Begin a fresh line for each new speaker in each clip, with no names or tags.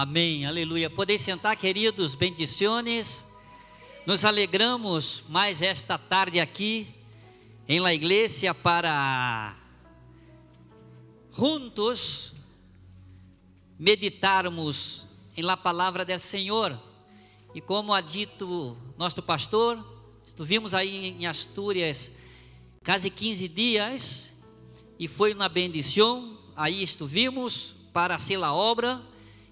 Amém, aleluia. Podem sentar, queridos, bendiciones. Nos alegramos mais esta tarde aqui em la igreja para juntos meditarmos em la palavra del Senhor. E como ha dito nosso pastor, estivemos aí em Astúrias quase 15 dias e foi uma bendição. Aí estivemos para fazer a obra.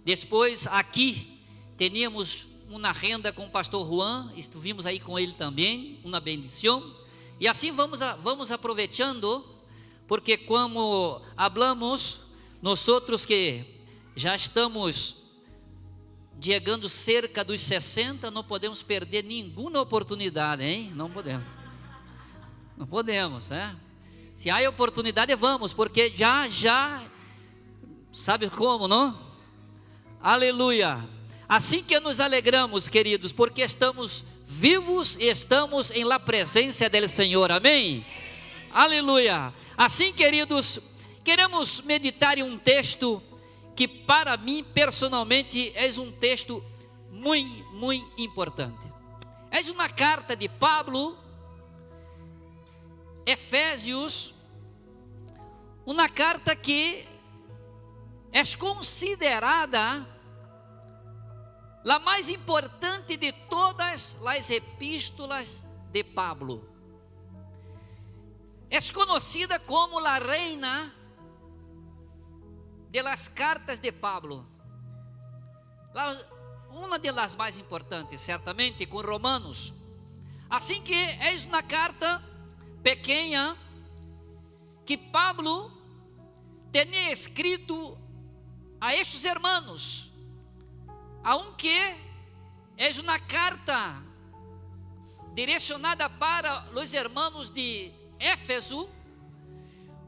Depois aqui teníamos uma renda com o pastor Juan, estivemos aí com ele também, uma bendição. E assim vamos aproveitando, porque como hablamos, nós outros que já estamos chegando cerca dos 60, não podemos perder nenhuma oportunidade, hein? Não podemos, né? Se há oportunidade, vamos, porque já, sabe como, não? Aleluia. Assim que nos alegramos, queridos, porque estamos vivos e estamos em la presença do Senhor, amém? Aleluia. Assim, queridos, queremos meditar em um texto que para mim, personalmente, é um texto muito importante. É uma carta de Pablo, Efésios, uma carta que é considerada a mais importante de todas as epístolas de Pablo. É conhecida como a reina de las cartas de Pablo. Uma das mais importantes, certamente, com Romanos. Assim que é uma carta pequena que Pablo tinha escrito a estes hermanos, aunque é uma carta direcionada para os hermanos de Éfeso.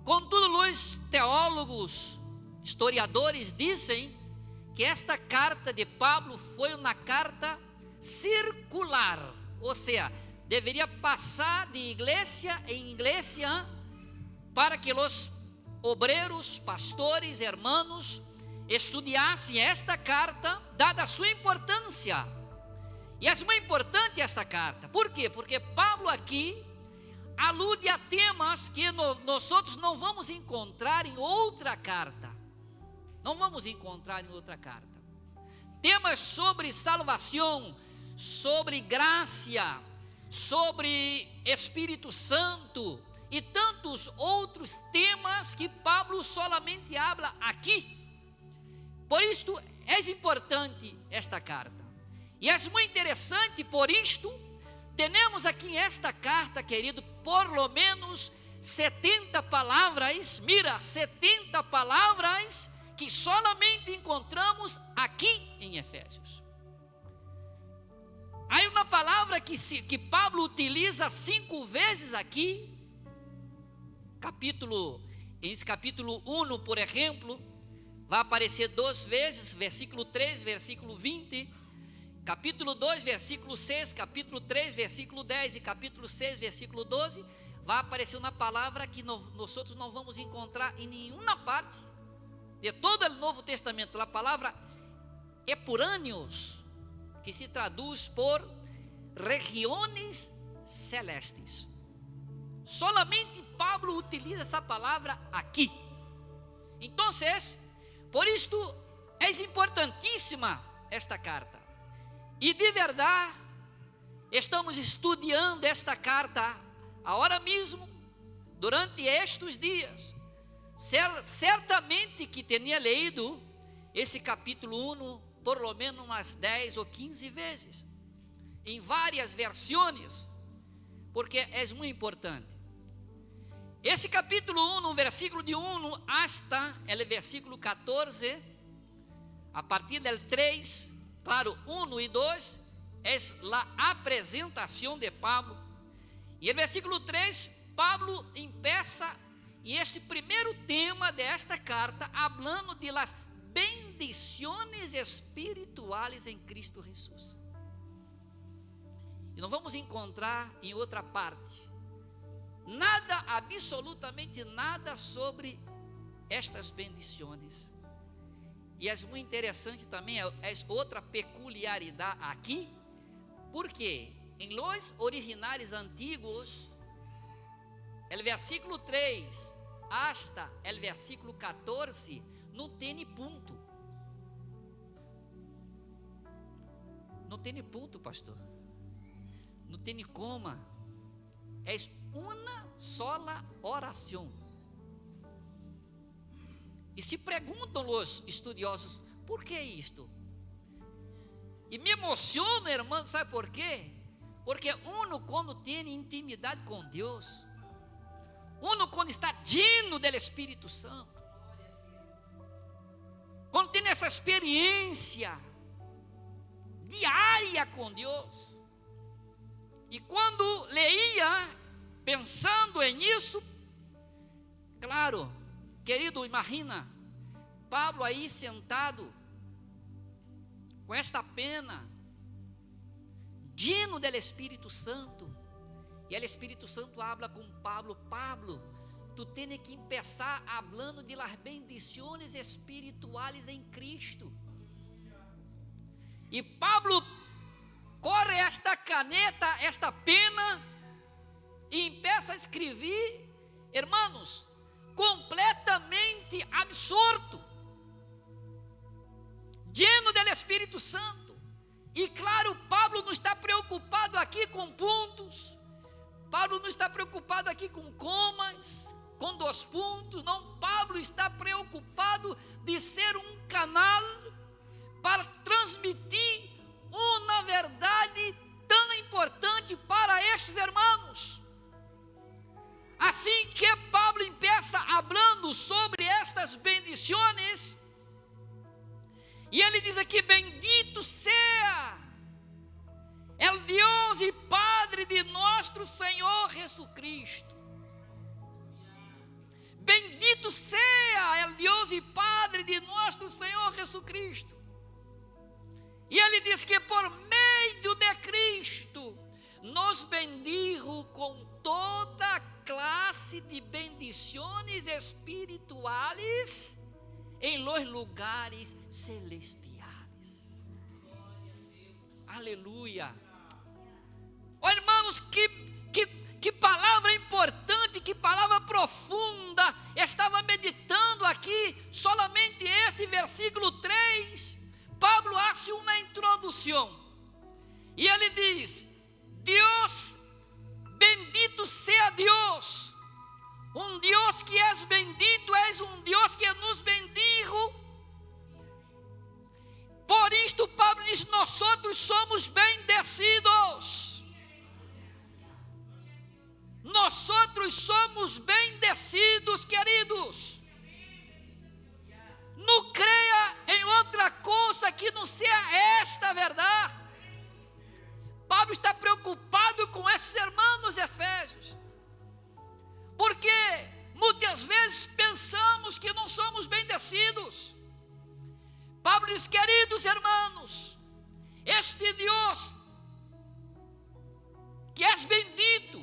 Contudo, os teólogos, historiadores dizem que esta carta de Pablo foi uma carta circular, ou seja, deveria passar de igreja em igreja para que os obreiros, pastores, hermanos estudassem esta carta, dada a sua importância. E é muito importante esta carta. Por quê? Porque Pablo aqui alude a temas que nós outros não vamos encontrar em outra carta. Não vamos encontrar em outra carta. Temas sobre salvação, sobre graça, sobre Espírito Santo e tantos outros temas que Pablo solamente habla aqui. Por isto é importante esta carta. E é muito interessante, por isto, temos aqui esta carta, querido, por lo menos 70 palavras, mira, 70 palavras que solamente encontramos aqui em Efésios. Há uma palavra que Pablo utiliza 5 vezes aqui, em capítulo 1, por exemplo, vai aparecer 2 vezes, versículo 3, versículo 20, capítulo 2, versículo 6, capítulo 3, versículo 10 e capítulo 6, versículo 12, vai aparecer uma palavra que nós outros não vamos encontrar em nenhuma parte de todo o Novo Testamento, a palavra epurâneos, que se traduz por regiões celestes. Solamente Pablo utiliza essa palavra aqui. Então, por isto é importantíssima esta carta. E de verdade, estamos estudando esta carta agora mesmo, durante estes dias. Certamente que tinha lido esse capítulo 1 por lo menos umas 10 ou 15 vezes, em várias versões, porque é muito importante. Esse capítulo 1, no versículo de 1 hasta el versículo 14, a partir del 3, claro, 1 e 2, é a apresentação de Pablo. E o versículo 3, Pablo empieza, e este primeiro tema desta carta, hablando de las bendiciones espirituales em Cristo Jesus. E não vamos encontrar em outra parte nada, absolutamente nada sobre estas bendições. E é muito interessante também, é outra peculiaridade aqui, porque em los originales antiguos, el versículo 3 hasta el versículo 14, não tem ponto. Não tem ponto, pastor. Não tem coma. É uma sola oração. E se perguntam os estudiosos, por que isto? E me emociona, irmão, sabe por quê? Porque uno quando tem intimidade com Deus, uno quando está lleno do Espírito Santo, quando tem essa experiência diária com Deus, e quando leia, pensando em isso, claro, querido, imagina, Pablo aí sentado, com esta pena, lleno do Espírito Santo, e o Espírito Santo habla com Pablo, Pablo, tu tens que começar hablando de las bendiciones espirituales em Cristo. E Pablo corre esta caneta, esta pena, e começa a escrever, irmãos, completamente absorto, lleno do Espírito Santo. E claro, Pablo não está preocupado aqui com pontos, Pablo não está preocupado aqui com comas, com 2 pontos, não, Pablo está preocupado de ser um canal para transmitir uma verdade tão importante para estes irmãos. Assim que Pablo empieza hablando sobre estas bendiciones, e ele diz aqui, bendito sea el Dios e Padre de nosso Senhor Jesucristo. Bendito sea el Dios e Padre de nosso Senhor Jesucristo. E ele diz que por meio de Cristo nos bendijo com toda classe de bendições espirituais em los lugares celestiais. Aleluia. Oh, irmãos, que palavra importante, que palavra profunda. Estava meditando aqui solamente este versículo 3. Pablo hace uma introdução e ele diz: Deus, bendito sea Deus, um Deus que és bendito, és um Deus que nos bendijo. Por isto Pablo diz: nós somos bendecidos. Nós somos bendecidos, queridos. Não creia em outra coisa que não seja esta verdade. Pablo está preocupado com esses irmãos dos Efésios, porque muitas vezes pensamos que não somos bendecidos. Pablo diz: queridos irmãos, este Deus que és bendito,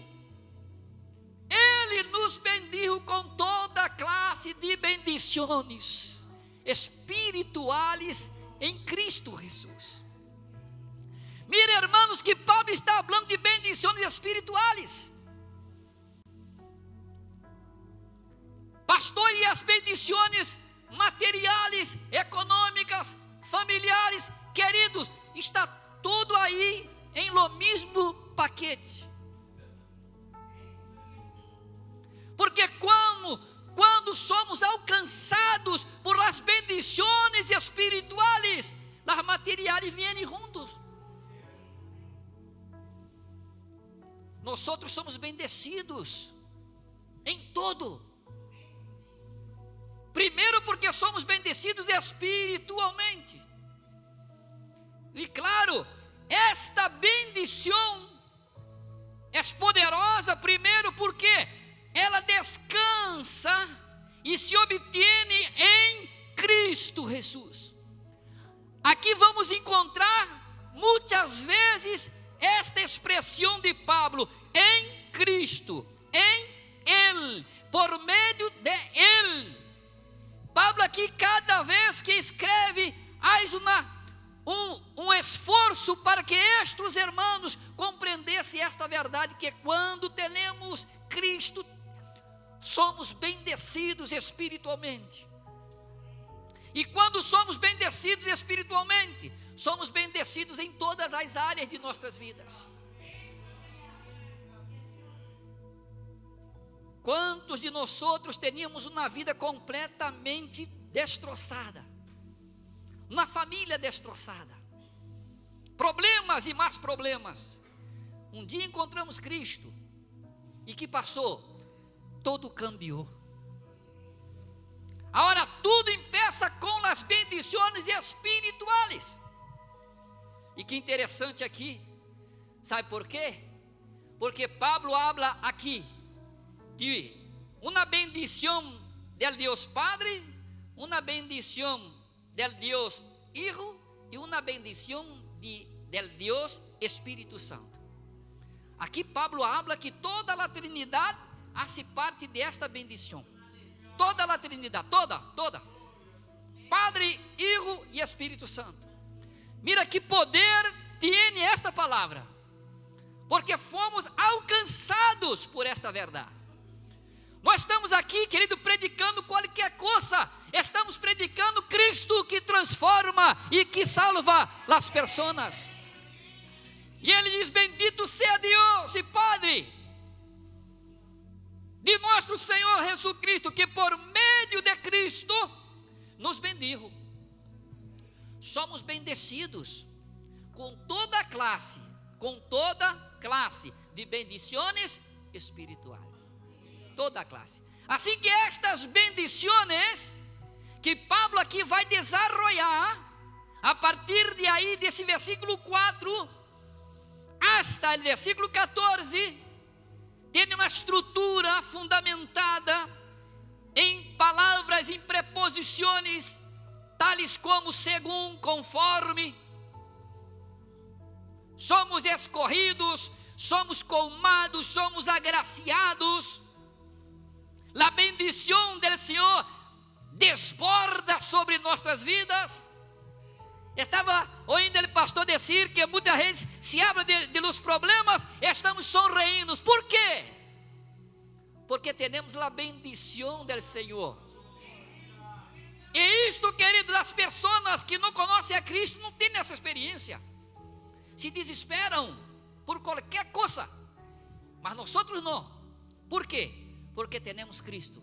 Ele nos bendijo com toda classe de bendições espirituales em Cristo Jesus. Mire, hermanos, que Pablo está falando de bendições espirituales. Pastor, e as bendições materiais, econômicas, familiares, queridos, está tudo aí em lo mesmo paquete. Porque quando somos alcançados por las bendições espirituales, las materiais vêm juntos. Nós somos bendecidos em todo. Primeiro porque somos bendecidos espiritualmente. E claro, esta bendição é poderosa, primeiro porque ela descansa e se obtém em Cristo Jesus. Aqui vamos encontrar muitas vezes esta expressão de Pablo: em Cristo, em Ele, por meio de Ele. Pablo aqui, cada vez que escreve, há um esforço para que estes irmãos compreendessem esta verdade, que quando temos Cristo, somos bendecidos espiritualmente. E quando somos bendecidos espiritualmente, somos bendecidos em todas as áreas de nossas vidas. Quantos de nós outros teríamos uma vida completamente destroçada, uma família destroçada, problemas e mais problemas. Um dia encontramos Cristo, e que passou? Todo cambiou. Agora tudo empieza com as bendições espirituais. E que interessante aqui, sabe por quê? Porque Pablo habla aqui de uma bendição del Deus Padre, uma bendição del Deus Hijo e uma bendição del Deus Espírito Santo. Aqui Pablo habla que toda a Trinidade hace parte desta bendição. Toda a Trinidade, toda. Padre, Hijo e Espírito Santo. Mira que poder tem esta palavra, porque fomos alcançados por esta verdade. Nós estamos aqui, querido, predicando qualquer coisa. Estamos predicando Cristo que transforma e que salva as pessoas. E ele diz: bendito seja Deus e Padre de nosso Senhor Jesus Cristo, que por meio de Cristo nos bendijo. Somos bendecidos com toda classe de bendições espirituais. Toda a classe. Assim que estas bendições que Pablo aqui vai desarrollar a partir de aí desse versículo 4 hasta o versículo 14, tem uma estrutura fundamentada em palavras, em preposições, tales como segundo, conforme. Somos escorridos, somos colmados, somos agraciados. A bendição do Senhor desborda sobre nossas vidas. Estava ouvindo o pastor dizer que muitas vezes se habla de los problemas, estamos sorrindo. ¿Por quê? Porque temos a bendição do Senhor. E isto, querido, as pessoas que não conhecem a Cristo não têm essa experiência. Se desesperam por qualquer coisa, mas nós outros não. Por quê? Porque temos Cristo.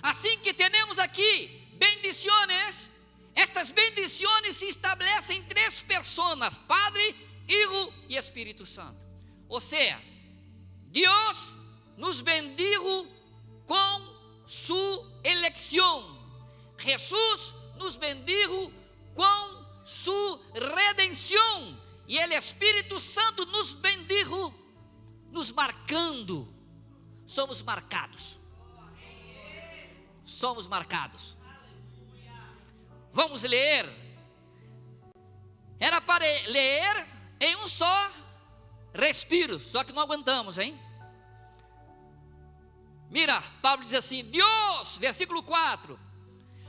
Assim que temos aqui bendições, estas bendições se estabelecem em três pessoas: Padre, Hijo e Espírito Santo. Ou seja, Deus nos bendijo com su eleição. Jesus nos bendijo com su redenção. E o Espírito Santo nos bendijo, nos marcando. Somos marcados. Somos marcados. Vamos ler. Era para ler em um só respiro, só que não aguentamos, hein? Mira, Pablo diz assim: Deus, versículo 4,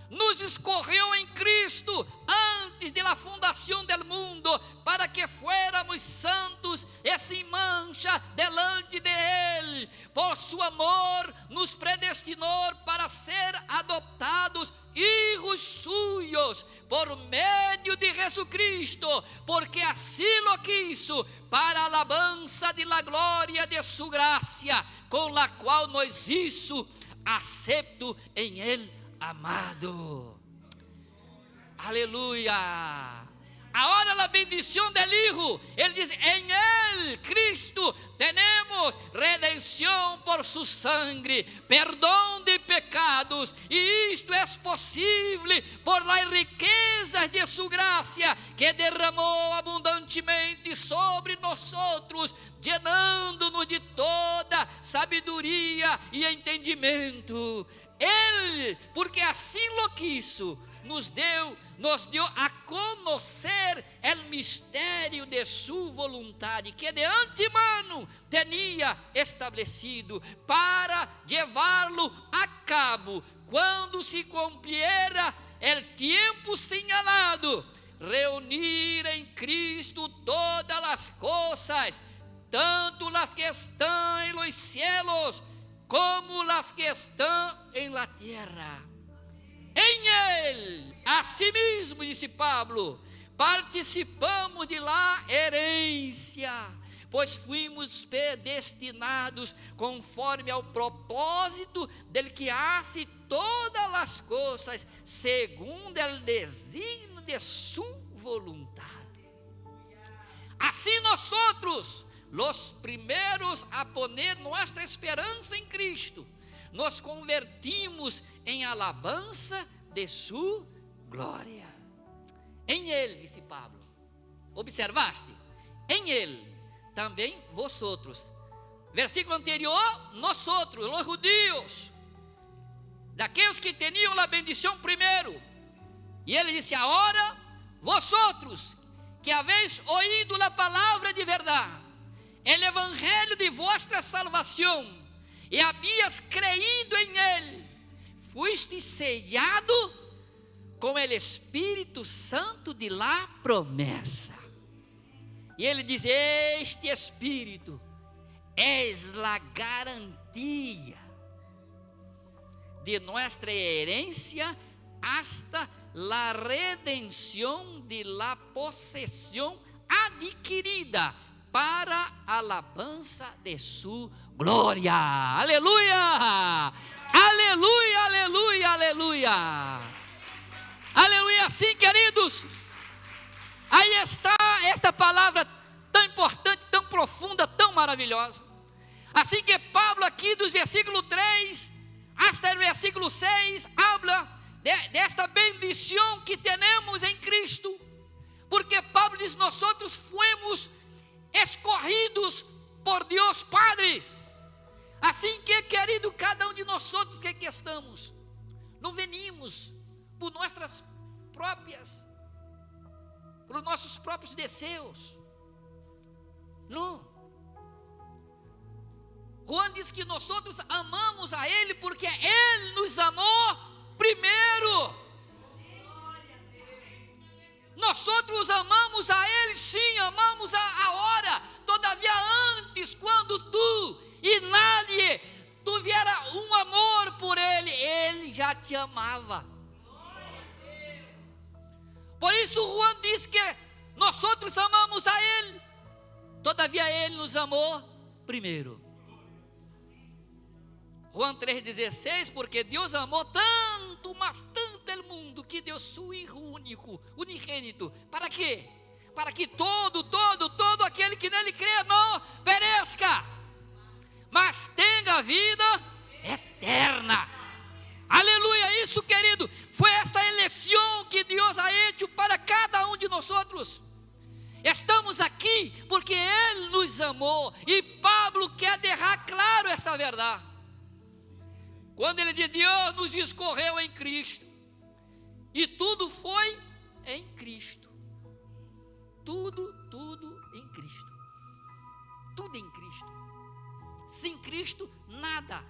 nos escolheu em Cristo antes da fundação do mundo, para que fuéramos santos e sem mancha delante de Ele. Por su amor nos predestinou para ser adoptados hijos suyos por meio de Jesucristo, porque assim lo quiso, para a alabanza de la glória de su gracia, com la qual nos hizo acepto em Ele amado. Aleluia. Agora a bendição do Hijo, ele diz: em Ele, Cristo, temos redenção por su sangre, perdão de pecados, e isto é possível por las riquezas de su gracia, que derramou abundantemente sobre nós outros, llenando-nos de toda sabedoria e entendimento. Ele, porque assim lo quiso, nos deu a conhecer o mistério de sua vontade, que de antemano tinha estabelecido para levá-lo a cabo quando se cumpliera el tiempo señalado, reunir en Cristo todas las cosas, tanto las que están en los cielos, como las que están en la tierra. Em Ele, asimismo, disse Pablo, participamos de la herência, pois fuimos predestinados conforme ao propósito del que hace todas as coisas, segundo o desígnio de su voluntad. Assim nós outros, los primeros a poner nuestra esperança em Cristo, nos convertimos em alabança de su glória. Em Ele, disse Pablo, observaste? Em Ele, também vosotros. Versículo anterior, nosotros, los judíos, daqueles que tinham a bendição primeiro. E ele disse, agora, vosotros, que habéis oído a palavra de verdade, el evangelho de vuestra salvação, e habías creído em Ele, fuiste sellado com o Espírito Santo de la promessa. E ele diz, este Espírito é a garantia de nossa herencia hasta la redenção de la posesión adquirida para alabanza de su glória. Aleluia! Aleluia, aleluia, aleluia. Aleluia, sim, queridos. Aí está esta palavra tão importante, tão profunda, tão maravilhosa. Assim que Pablo aqui dos versículo 3 hasta o versículo 6 habla desta bendição que temos em Cristo. Porque Pablo diz, nós outros fomos escorridos por Deus Padre. Assim que, querido, cada um de nós outros que aqui estamos, não venimos por nossas próprias, por nossos próprios desejos. Não. Juan diz que nós outros amamos a Ele porque Ele nos amou primeiro. Nós outros amamos a Ele, sim, amamos a hora. Todavia antes, quando tu e nadie tuviera um amor por Ele, Ele já te amava. Por isso Juan diz que nós outros amamos a Ele, todavia Ele nos amou primeiro. Juan 3,16, porque Deus amou tanto, mas tanto o mundo, que deu seu Filho único, unigênito. Para quê? Para que todo aquele que nele crê não pereça, mas tenha vida eterna. Aleluia, isso, querido, foi esta eleição que Deus ha hecho para cada um de nós outros. Estamos aqui porque Ele nos amou, e Pablo quer deixar claro esta verdade. Quando ele diz, Deus nos escorreu em Cristo, e tudo foi em Cristo. Tudo em Cristo. Tudo em Cristo. Sem Cristo, nada.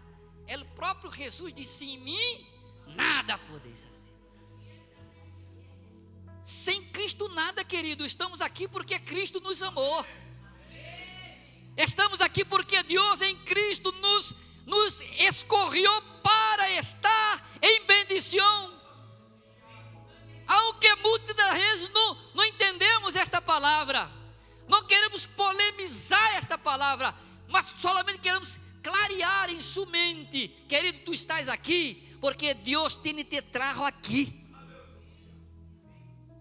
O próprio Jesus disse, em mim, nada podeis fazer. Sem Cristo, nada, querido. Estamos aqui porque Cristo nos amou. Estamos aqui porque Deus em Cristo nos escorreu para estar em bendição. Aunque muitas vezes não entendemos esta palavra, não queremos polemizar esta palavra, mas solamente queremos clarear em sua mente. Querido, tu estás aqui porque Deus te trajo aqui,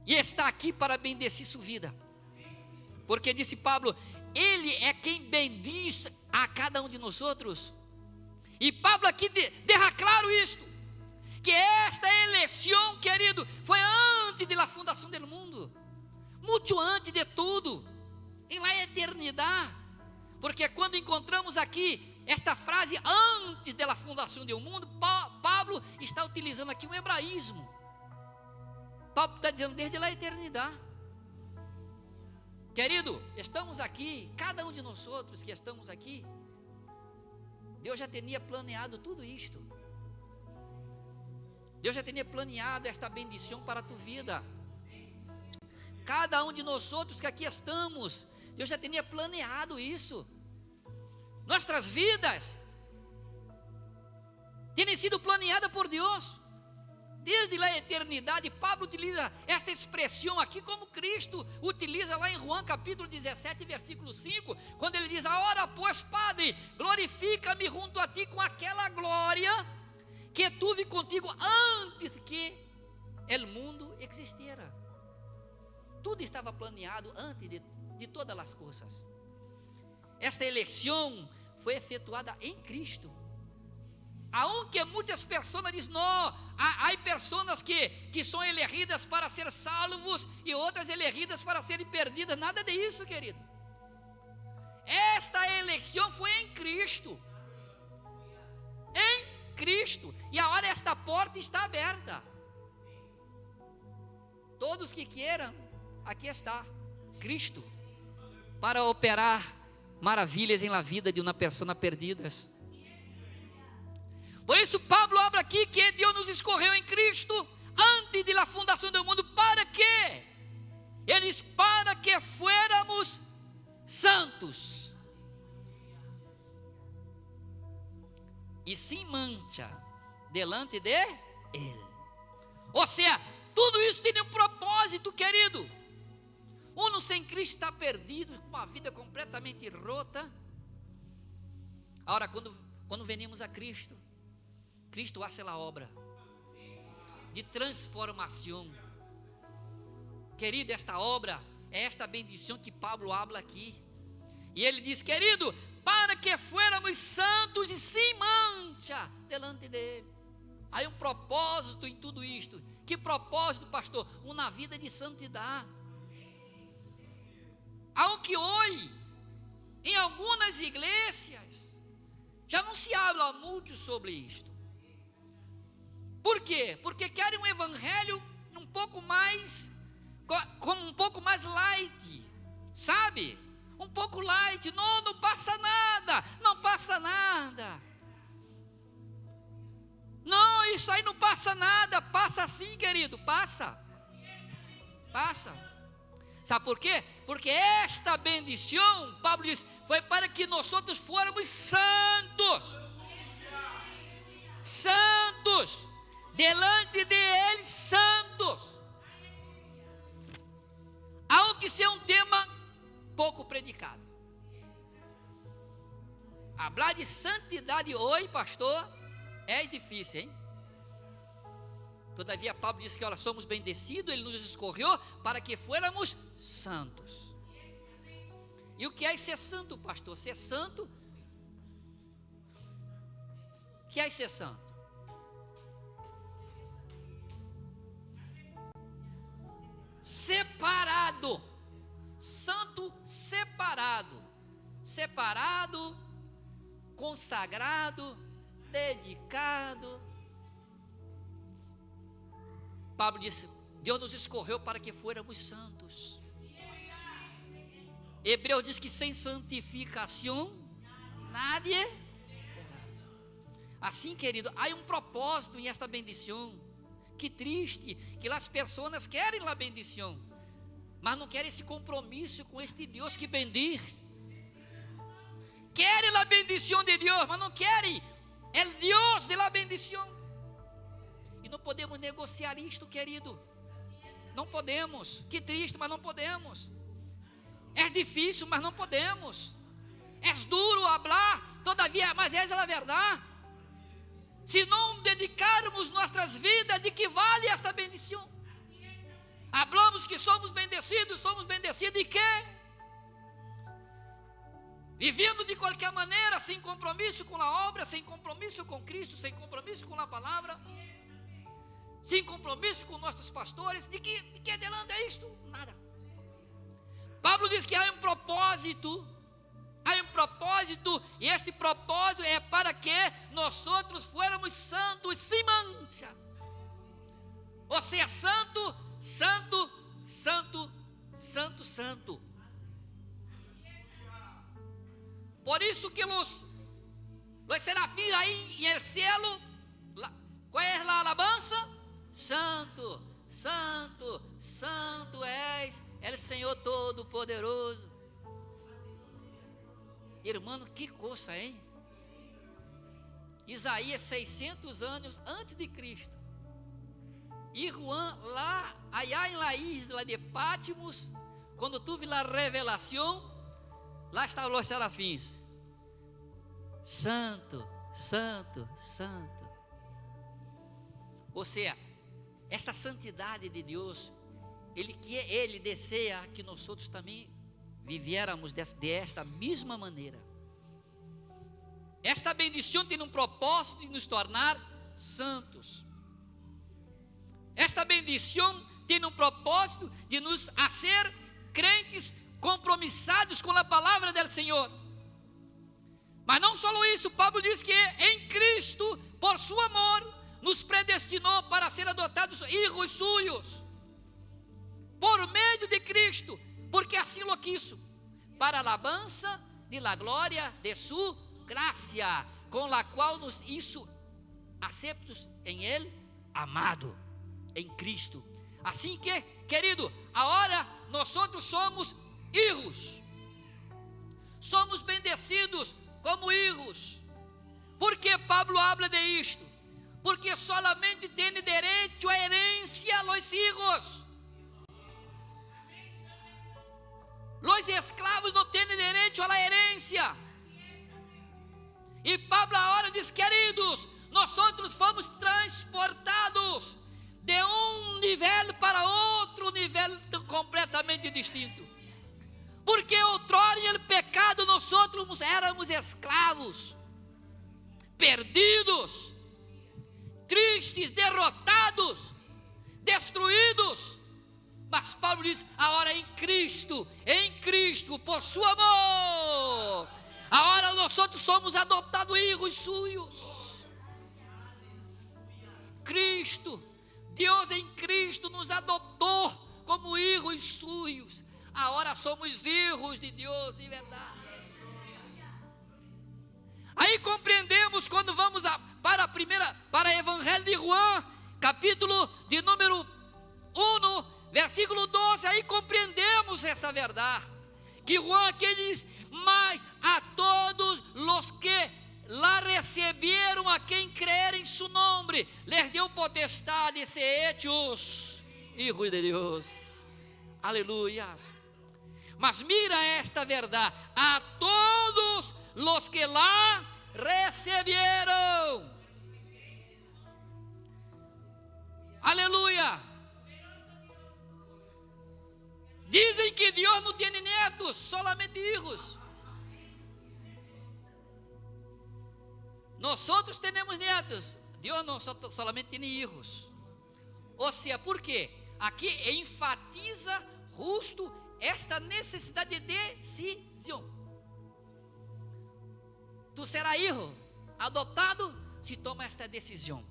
e está aqui para bendecir sua vida. Porque disse Pablo, Ele é quem bendiz a cada um de nós outros. E Pablo aqui deixa claro isto, que esta eleição, querido, foi antes da fundação do mundo, muito antes de tudo, em la eternidade. Porque quando encontramos aqui esta frase, antes da fundação do mundo, Pablo está utilizando aqui um hebraísmo. Pablo está dizendo desde a eternidade. Querido, estamos aqui, cada um de nós outros que estamos aqui, Deus já tinha planeado tudo isto. Deus já tinha planeado esta bendição para a tua vida. Cada um de nós outros que aqui estamos, Deus já tinha planeado isso. Nossas vidas têm sido planeadas por Deus. Desde a eternidade, Pablo utiliza esta expressão aqui como Cristo utiliza lá em João capítulo 17, versículo 5, quando ele diz: "Agora, pois, Padre, glorifica-me junto a ti com aquela glória que tuve contigo antes que o mundo existiera." Tudo estava planeado antes de todas as coisas. Esta eleição foi efetuada em Cristo. Aunque muitas pessoas dizem: "Não, há pessoas que são elegidas para ser salvos e outras elegidas para serem perdidas." Nada disso, querido. Esta eleição foi em Cristo. Em Cristo. E agora esta porta está aberta. Todos que queiram, aqui está Cristo para operar maravilhas em la vida de uma pessoa perdida. Por isso Pablo habla aqui que Deus nos escolheu em Cristo antes de la fundação do mundo. ¿Para quê? Ele diz: para que fuéramos santos e sem mancha delante de Ele. Ou seja, tudo isso tem um propósito, querido. Uno sem Cristo está perdido, com uma vida completamente rota. Agora, quando venimos a Cristo, Cristo hace a obra de transformação. Querido, esta obra é esta bendição que Pablo habla aqui. E ele diz: querido, para que fuéramos santos e sem mancha delante dele. Há um propósito em tudo isto. Que propósito, pastor? Uma vida de santidade. Aunque hoje, em algumas igrejas, já não se habla muito sobre isto. Por quê? Porque querem um evangelho um pouco mais, como um pouco mais light, sabe? Um pouco light. Não passa nada, não passa nada. Não, isso aí não passa nada. Passa sim, querido, passa. Passa. Sabe por quê? Porque esta bendição, Pablo diz, foi para que nós outros fôramos santos. Santos. Delante de Ele, santos. Aunque seja um tema pouco predicado. Falar de santidade hoje, pastor, é difícil, hein? Todavia, Pablo diz que olha, somos bendecidos, Ele nos escolheu para que fôramos santos. E o que é ser santo, pastor? Ser santo? O que é ser santo? Separado. Santo separado. Separado, consagrado, dedicado. Pablo disse: Deus nos escolheu para que fôramos santos. Hebreus diz que sem santificação nadie verá. Assim, querido, há um propósito em esta bendição. Que triste que as pessoas querem a bendição, mas não querem esse compromisso com este Deus que bendiz. Querem a bendição de Deus, mas não querem o Deus de la bendição. E não podemos negociar isto, querido. Não podemos. Que triste, mas não podemos. É difícil, mas não podemos. É duro falar, todavia, mas essa é a verdade. Se não dedicarmos nossas vidas, de que vale esta bendição? Hablamos que somos bendecidos e que? Vivendo de qualquer maneira, sem compromisso com a obra, sem compromisso com Cristo, sem compromisso com a palavra, sem compromisso com nossos pastores, de que adelante é isto? Nada. Pablo diz que há um propósito, e este propósito é para que nós outros fôramos santos sem mancha. Ou seja, santo, santo, santo, santo, santo. Por isso que os serafins aí em el cielo, qual é a alabança? Santo, santo, santo és, é o Senhor Todo-Poderoso. Irmão, que coisa, hein? Isaías 600 anos antes de Cristo. E Juan lá, allá em la isla de Patmos, quando tuve a revelação, lá estavam os serafins. Santo, santo, santo. Ou seja, esta santidade de Deus, Ele deseja que nós outros também viviéramos desta mesma maneira. Esta bendição tem um propósito de nos tornar santos. Esta bendição tem um propósito de nos fazer crentes compromissados com a palavra do Senhor. Mas não só isso, Pablo diz que em Cristo, por seu amor, nos predestinou para ser adotados filhos suyos, por meio de Cristo, porque assim lo quiso, para a alabança de la glória de sua graça, com a qual nos hizo aceptos em Ele, amado, em Cristo. Assim que, querido, agora nós outros somos filhos, somos bendecidos como filhos. Por que Pablo habla de isto? Porque solamente tem direito à herência os filhos. Os escravos não têm direito à herência. E Pablo agora diz, queridos, nós outros fomos transportados de um nível para outro nível completamente distinto. Porque outrora em pecado nós outros éramos escravos, perdidos, tristes, derrotados, destruídos. Mas Paulo diz, agora em Cristo, por seu amor, agora nós outros somos adoptados filhos suyos. Cristo, Deus em Cristo nos adotou como filhos suyos. Agora somos filhos de Deus de verdade. Aí compreendemos quando vamos para o Evangelho de Juan, capítulo de número 1, versículo 12, aí compreendemos essa verdade, que Juan aqui diz, mas a todos os que lá receberam, a quem crer em seu nome, les deu potestade de ser hechos hijos de Deus, aleluia. Mas mira esta verdade, a todos os que lá receberam, aleluia. Dizem que Deus não tem netos, solamente filhos. Nós outros temos netos, Deus não solamente tem filhos. Ou seja, por quê? Aqui enfatiza justo esta necessidade de decisão. Tu será filho adotado se toma esta decisão.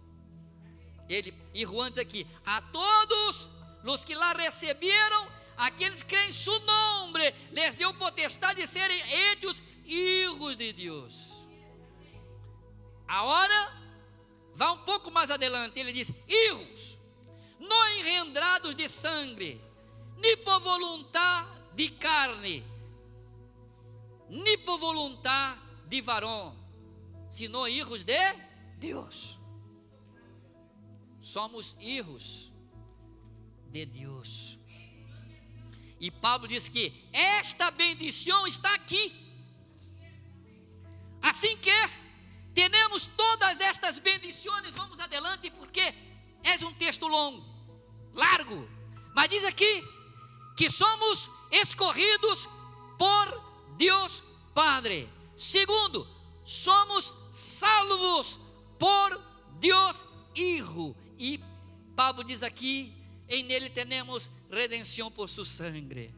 E Juan diz aqui, a todos os que lá receberam, aqueles que creem em seu nome, les deu potestade de serem hechos filhos de Deus. Agora, vai um pouco mais adelante, ele diz, filhos, não engendrados de sangue, nem por vontade de carne, nem por vontade de varão, senão filhos de Deus. Somos filhos de Deus. E Pablo diz que esta bendição está aqui. Assim que temos todas estas bendições, vamos adelante, porque é um texto longo, largo, mas diz aqui que somos escorridos por Deus Padre. Segundo, somos salvos por Deus Hijo. E Pablo diz aqui, em nele temos redenção por seu sangue,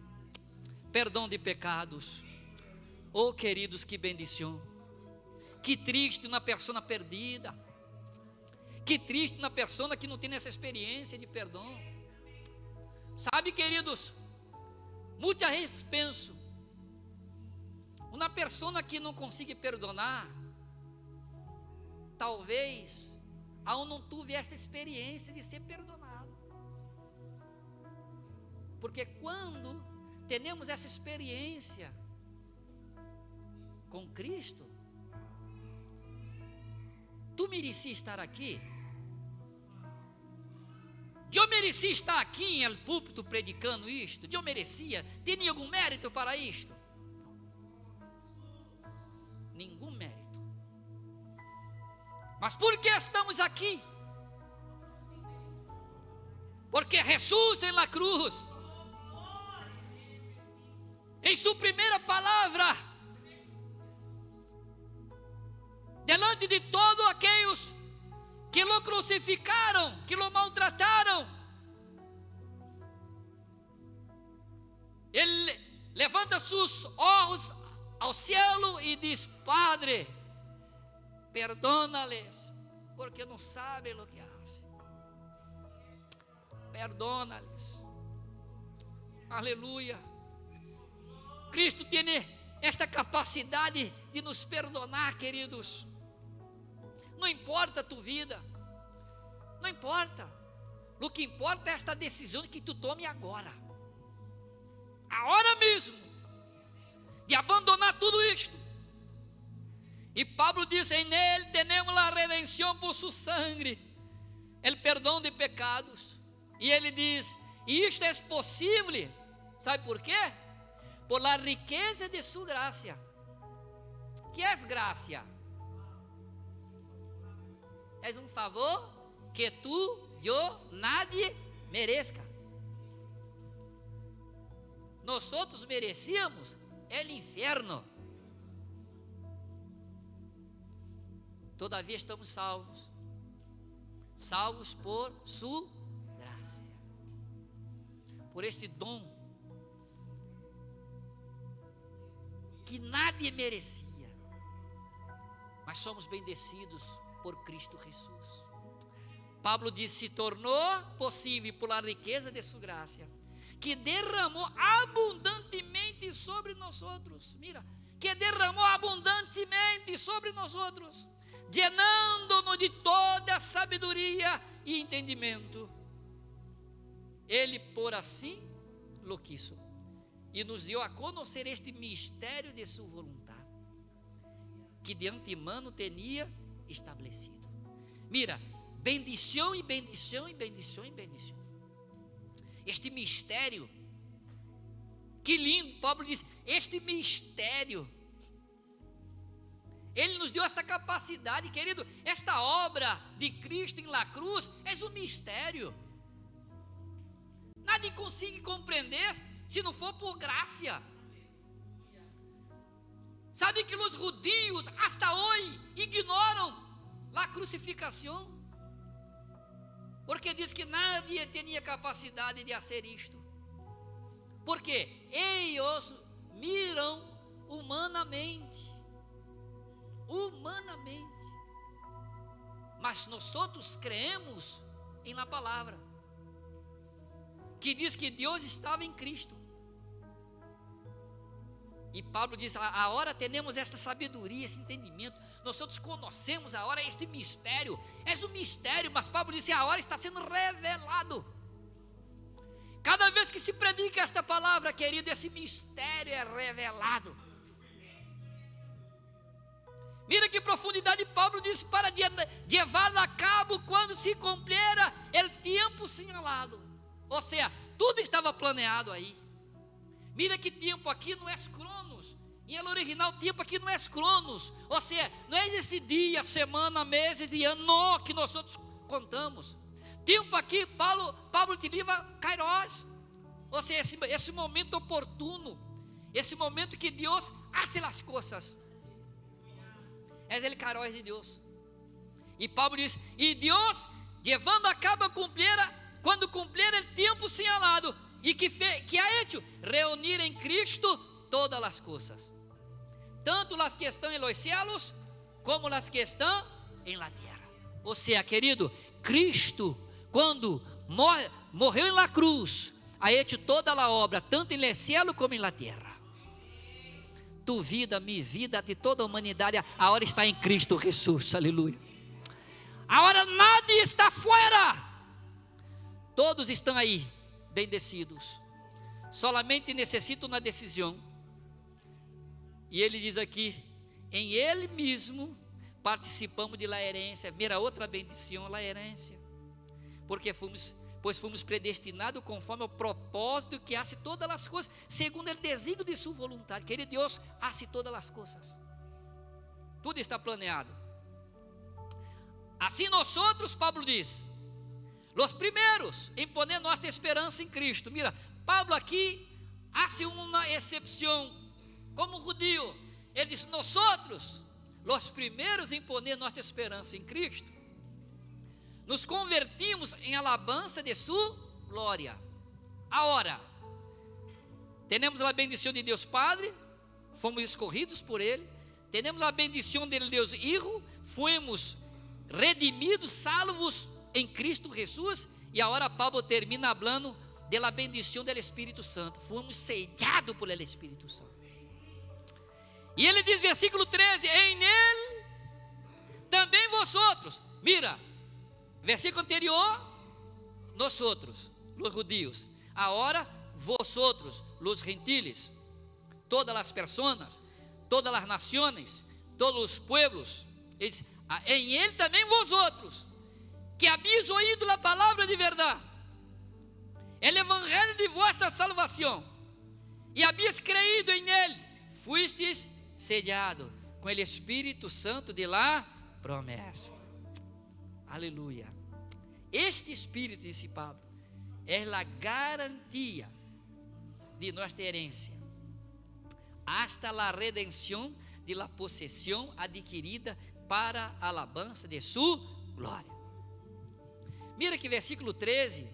perdão de pecados. Oh queridos, que bendição. Que triste uma pessoa perdida. Que triste uma pessoa que não tem essa experiência de perdão. Sabe, queridos, muitas vezes penso, uma pessoa que não consegue perdonar, talvez aún não tive esta experiência de ser perdonado. Porque quando temos essa experiência com Cristo, tu merecia estar aqui? Eu merecia estar aqui em púlpito predicando isto? Eu merecia? Tinha algum mérito para isto? Nenhum mérito. Mas por que estamos aqui? Porque Jesus em la cruz, em sua primeira palavra, delante de todos aqueles que o crucificaram, que o maltrataram, ele levanta seus olhos ao céu e diz: Padre, perdona-lhes, porque não sabem o que fazem. Perdona-lhes. Aleluia. Cristo tem esta capacidade de nos perdonar, queridos. Não importa a tua vida, não importa. O que importa é esta decisão que tu tome agora, agora mesmo, de abandonar tudo isto. E Pablo diz: em Ele temos a redenção por su sangue, o perdão de pecados. E ele diz: e isto é possível, sabe por quê? Por la riqueza de su gracia. Que é graça? É um favor que tu, eu, nadie merezca. Nós outros merecíamos o inferno. Todavia estamos salvos. Salvos por su graça. Por este dom que nadie merecia. Mas somos bendecidos por Cristo Jesus. Pablo diz: se tornou possível por la riqueza de sua graça, que derramou abundantemente sobre nós outros. Mira, que derramou abundantemente sobre nós outros, llenando-nos de toda sabedoria e entendimento. Ele por assim lo quiso, e nos deu a conhecer este mistério de sua vontade, que de antemano tinha estabelecido. Mira, bendição e bendição e bendição e bendição. Este mistério, que lindo. Pablo diz: este mistério, ele nos deu essa capacidade, querido. Esta obra de Cristo em la cruz é um mistério. Nadie consegue compreender se não for por graça. Sabe que os judios hasta hoje ignoram a crucificação, porque diz que nadie tinha capacidade de fazer isto, porque eles miram humanamente, mas nós outros creemos em la palavra, que diz que Deus estava em Cristo. E Pablo diz: agora temos esta sabedoria, esse entendimento, nós outros conhecemos agora este mistério. É um mistério, mas Pablo diz: agora está sendo revelado. Cada vez que se predica esta palavra, querido, esse mistério é revelado. Mira que profundidade. Pablo diz: para levar a cabo quando se cumprirá o tempo assinalado. Ou seja, tudo estava planeado aí. Mira que tempo aqui não é cronos. Em el original, tempo aqui não é cronos. Ou seja, não é esse dia, semana, meses, de ano, não, que nós outros contamos. Tempo aqui, Pablo utiliza kairos. Ou seja, esse momento oportuno, esse momento que Deus hace as coisas. É o kairos de Deus. E Pablo diz: e Deus, levando a cabo quando cumprir o tempo assinalado, e que ha hecho reunir em Cristo todas as coisas, tanto as que estão em los cielos, como as que estão em la terra. Ou seja, querido, Cristo, quando morreu em la cruz, ha hecho toda a obra, tanto em el cielo como em la terra. Tu vida, minha vida, de toda a humanidade, agora está em Cristo Jesus, aleluia. Agora nadie está fora. Todos estão aí, bendecidos. Solamente necessitam uma decisão. E ele diz aqui: em ele mesmo participamos de la herência. Mira, outra bendição, la herência. Pois fomos predestinados conforme o propósito que hace todas as coisas, segundo o desígnio de sua vontade. Querido Deus, hace todas as coisas. Tudo está planeado. Assim nós outros, Pablo diz, os primeiros em poner nossa esperança em Cristo. Mira, Pablo aqui hace uma exceção, como judío. Ele diz: nós outros, os primeiros em poner nossa esperança em Cristo, nos convertimos em alabança de sua glória. Agora, temos a bendição de Deus Padre, fomos escorridos por Ele. Temos a bendição de Deus Hijo, fomos redimidos, salvos em Cristo Jesus. E agora Pablo termina falando da bendição do Espírito Santo. Fomos sellados por el Espírito Santo. E ele diz, versículo 13: em ele também vosotros. Mira, versículo anterior, nós outros, os judios. Agora, vosotros, os gentiles, todas as pessoas, todas as nações, todos os pueblos. Ele diz: em ele também vosotros, que habéis ouído a palavra de verdade, o evangelho de vossa salvação, e habéis creído em ele, fuistes sellado com o Espírito Santo de la promessa. Aleluia. Este Espírito, disse Pablo, é a garantia de nossa herência, hasta la redenção de la possessão adquirida para a alabança de sua glória. Mira que versículo 13,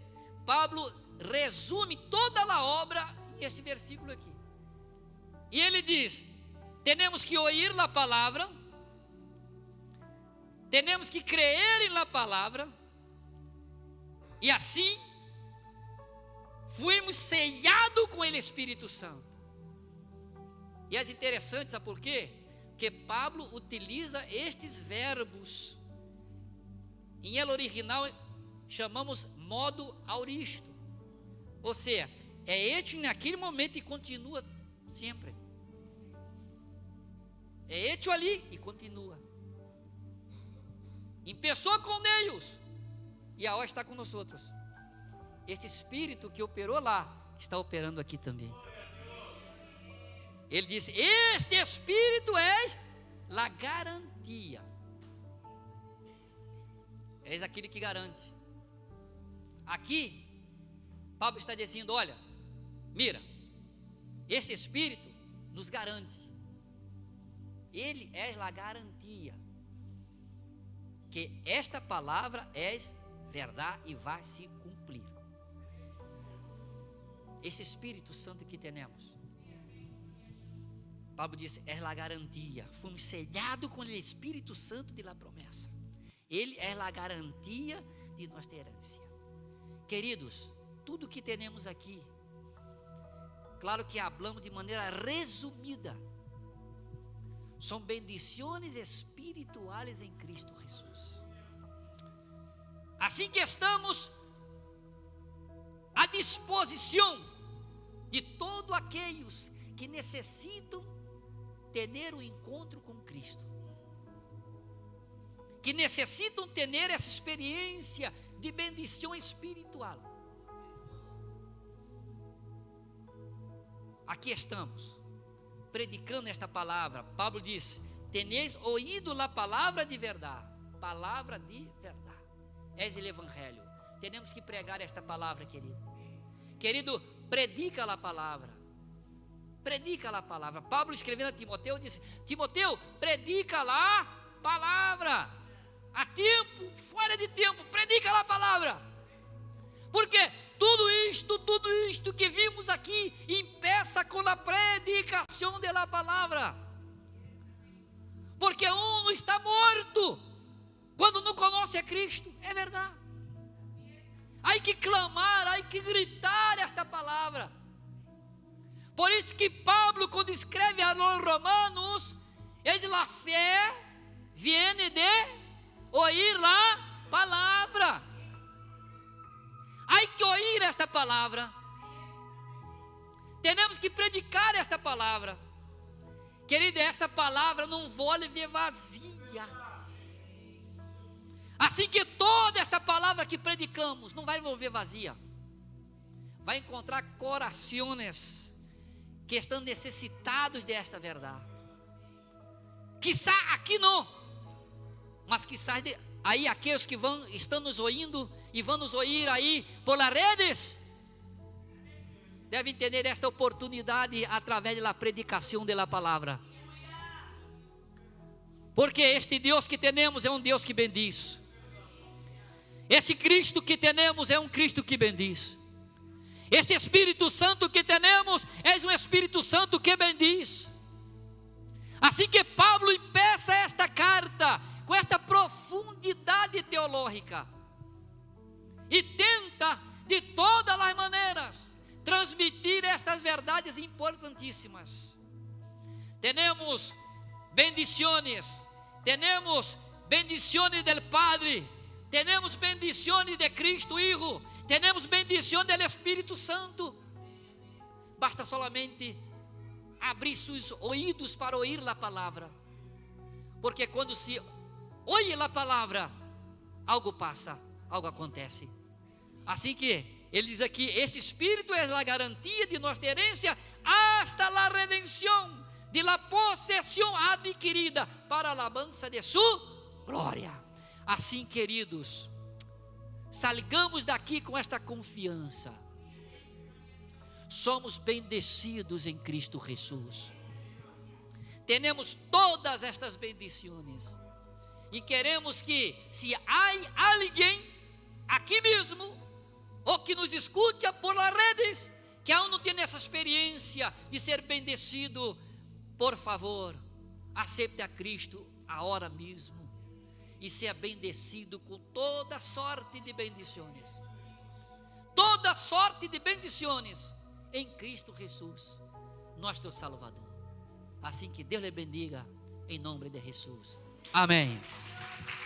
Pablo resume toda a obra neste versículo aqui. E ele diz: temos que ouvir a palavra, temos que crer em la palavra, e assim fomos sellados com o Espírito Santo. E é interessante, sabe por quê? Porque Pablo utiliza estes verbos. Em el original chamamos modo auristo, ou seja, é hecho naquele momento e continua sempre. É hecho ali e continua. Começou com eles e agora está com nós outros. Este Espírito que operou lá está operando aqui também. Ele disse: este Espírito é a garantia. És aquele que garante. Aqui, Pablo está dizendo: olha, mira, esse Espírito nos garante. Ele é a garantia que esta palavra é verdade e vai se cumprir. Esse Espírito Santo que temos, Pablo disse, é a garantia. Fomos sellados com o Espírito Santo de la promessa. Ele é a garantia de nossa herência. Queridos, tudo que temos aqui, claro que falamos de maneira resumida, são bendições espirituais em Cristo Jesus. Assim que estamos à disposição de todos aqueles que necessitam ter um encontro com Cristo, que necessitam ter essa experiência de bendição espiritual. Aqui estamos, predicando esta palavra. Pablo diz: teneis ouído a palavra de verdade. Palavra de verdade. És o evangelho. Temos que pregar esta palavra, querido. Querido, predica a palavra. Predica a palavra. Pablo escrevendo a Timoteu disse: Timoteu, predica a palavra. A tempo, fora de tempo, predica a palavra. Porque tudo isto que vimos aqui empeça com a predicação da palavra. Porque um está morto quando não conhece a Cristo, é verdade. Há que clamar, há que gritar esta palavra. Por isso que Pablo, quando escreve a los Romanos, ele diz: a fé viene de ouvir a palavra. Há que ouvir esta palavra. Temos que predicar esta palavra. Querida, esta palavra não volve vazia. Assim que toda esta palavra que predicamos não vai volver vazia. Vai encontrar corações que estão necessitados desta verdade. Quizá aqui não, mas quizá aí aqueles que estão nos ouvindo e vão nos ouvir aí por las redes, devem entender esta oportunidade através da predicação da palavra. Porque este Deus que temos é um Deus que bendiz. Esse Cristo que temos é um Cristo que bendiz. Este Espírito Santo que temos é um Espírito Santo que bendiz. Assim que Paulo empeça esta carta com esta profundidade teológica e tenta de todas as maneiras transmitir estas verdades importantíssimas. Temos bendiciones del Padre, temos bendiciones de Cristo Hijo, temos bendición del Espírito Santo. Basta solamente abrir seus ouvidos para ouvir a palavra, porque quando se ouve a palavra, algo passa, algo acontece. Assim que ele diz aqui: este Espírito é a garantia de nossa herência hasta la redenção de la possessão adquirida para a alabança de sua glória. Assim, queridos, salgamos daqui com esta confiança. Somos bendecidos em Cristo Jesus. Temos todas estas bendições. E queremos que, se há alguém aqui mesmo, ou que nos escute por las redes, que aún não tem essa experiência de ser bendecido, por favor, acepte a Cristo agora mesmo e seja bendecido com toda sorte de bendições. Toda sorte de bendições em Cristo Jesus, nosso Salvador. Assim que Deus lhe bendiga em nome de Jesus. Amém.